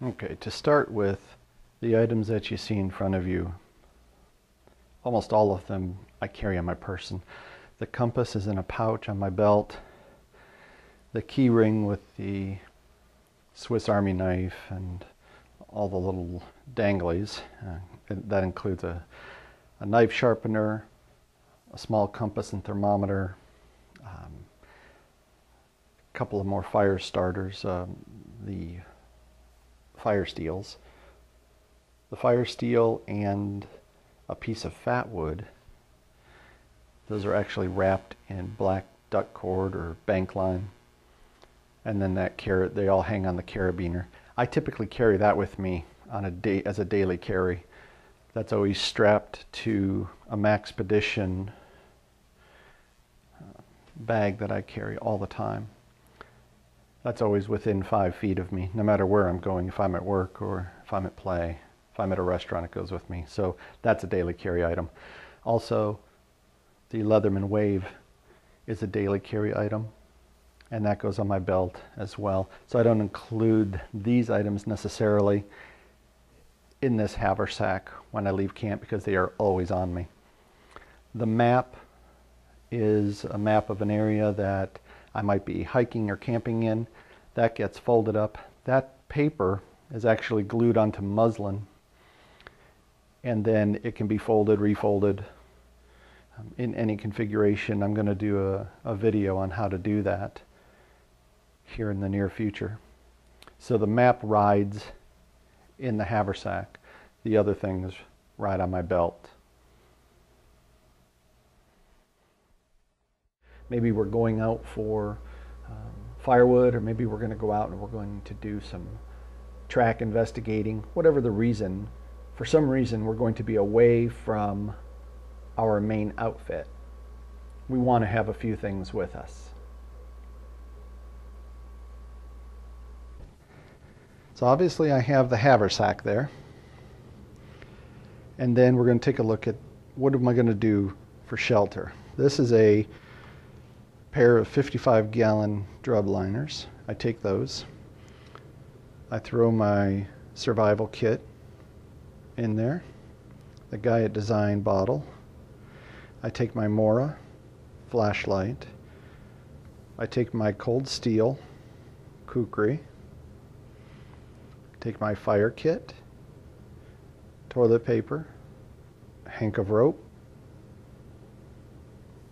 Okay, to start with, the items that you see in front of you, almost all of them I carry on my person. The compass is in a pouch on my belt. The key ring with the Swiss Army knife and all the little danglies. That includes a knife sharpener, a small compass and thermometer, a couple of more fire starters, the fire steels. The fire steel and a piece of fat wood. Those are actually wrapped in black duck cord or bank line. And then that they all hang on the carabiner. I typically carry that with me on as a daily carry. That's always strapped to a Maxpedition bag that I carry all the time. That's always within 5 feet of me, no matter where I'm going. If I'm at work or if I'm at play, if I'm at a restaurant, it goes with me. So that's a daily carry item. Also, the Leatherman Wave is a daily carry item, and that goes on my belt as well. So I don't include these items necessarily in this haversack when I leave camp because they are always on me. The map is a map of an area that I might be hiking or camping in. That gets folded up. That paper is actually glued onto muslin, and then it can be folded, refolded in any configuration. I'm going to do a video on how to do that here in the near future. So the map rides in the haversack. The other things ride on my belt. Maybe we're going out for firewood, or maybe we're going to go out and we're going to do some track investigating. Whatever the reason, for some reason we're going to be away from our main outfit. We want to have a few things with us. So obviously I have the haversack there. And then we're going to take a look at what am I going to do for shelter. This is a pair of 55-gallon drub liners. I take those. I throw my survival kit in there, the Gaia Design bottle. I take my Mora flashlight. I take my cold steel kukri. Take my fire kit, toilet paper, a hank of rope,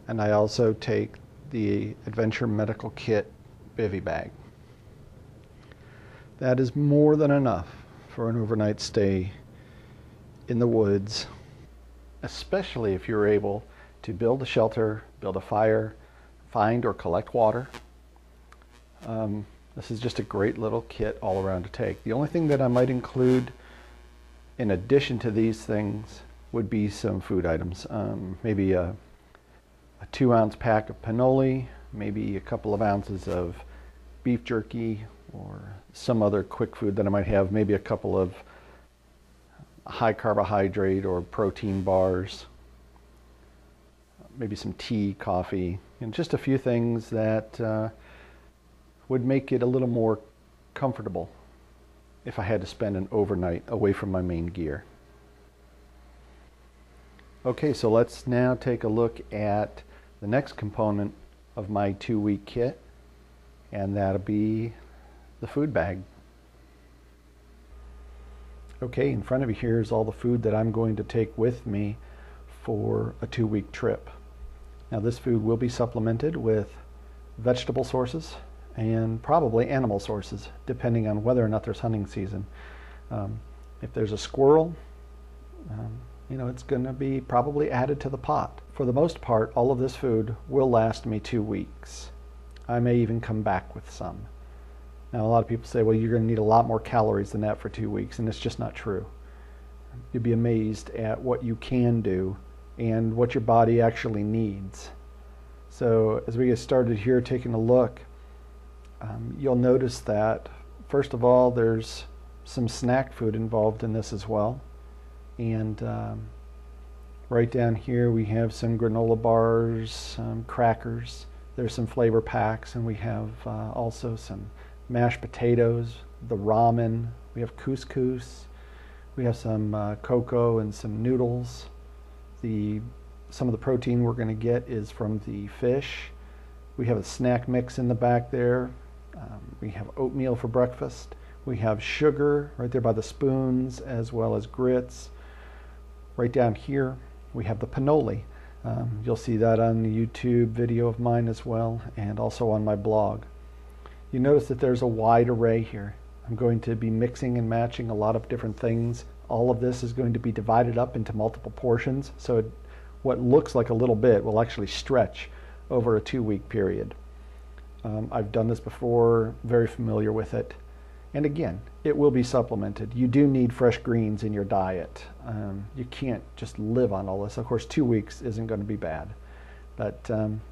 and I also take the Adventure Medical Kit bivy bag. That is more than enough for an overnight stay in the woods, especially if you're able to build a shelter, build a fire, find or collect water. This is just a great little kit all around to take. The only thing that I might include in addition to these things would be some food items. Maybe a 2-ounce pack of cannoli, maybe a couple of ounces of beef jerky or some other quick food that I might have, maybe a couple of high carbohydrate or protein bars, maybe some tea, coffee, and just a few things that would make it a little more comfortable if I had to spend an overnight away from my main gear. Okay, so let's now take a look at the next component of my 2-week kit, and that'll be the food bag. Okay, in front of you here is all the food that I'm going to take with me for a 2-week trip. Now this food will be supplemented with vegetable sources and probably animal sources, depending on whether or not there's hunting season. If there's a squirrel, it's going to be probably added to the pot. For the most part, all of this food will last me 2 weeks. I may even come back with some. Now, a lot of people say, well, you're going to need a lot more calories than that for 2 weeks, and it's just not true. You'd be amazed at what you can do and what your body actually needs. So as we get started here taking a look, you'll notice that, first of all, there's some snack food involved in this as well. And right down here we have some granola bars, some crackers. There's some flavor packs, and we have also some mashed potatoes, the ramen, we have couscous, we have some cocoa and some noodles. Some of the protein we're going to get is from the fish. We have a snack mix in the back there. We have oatmeal for breakfast. We have sugar right there by the spoons, as well as grits. Right down here, we have the cannoli. You'll see that on the YouTube video of mine as well, and also on my blog. You notice that there's a wide array here. I'm going to be mixing and matching a lot of different things. All of this is going to be divided up into multiple portions, so what looks like a little bit will actually stretch over a 2-week period. I've done this before, very familiar with it. And again, it will be supplemented. You do need fresh greens in your diet. You can't just live on all this. Of course, 2 weeks isn't going to be bad. But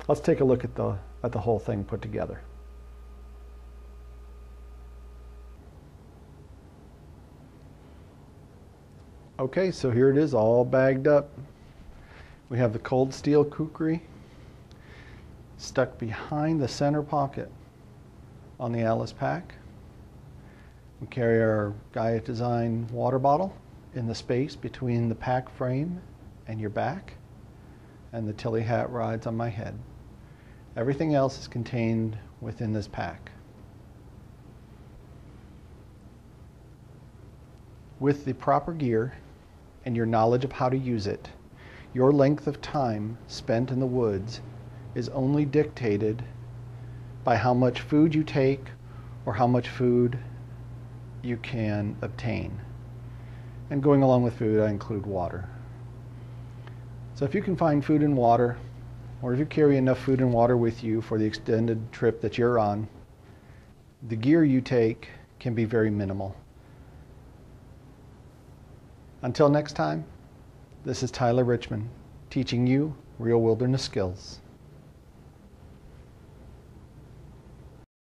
let's take a look at the whole thing put together. Okay, so here it is, all bagged up. We have the cold steel kukri stuck behind the center pocket on the Alice pack. We carry our Gaia Design water bottle in the space between the pack frame and your back, and the Tilly hat rides on my head. Everything else is contained within this pack. With the proper gear and your knowledge of how to use it, your length of time spent in the woods is only dictated by how much food you take or how much food you can obtain. And going along with food, I include water. So if you can find food and water, or if you carry enough food and water with you for the extended trip that you're on, the gear you take can be very minimal. Until next time, this is Tyler Richmond, teaching you real wilderness skills.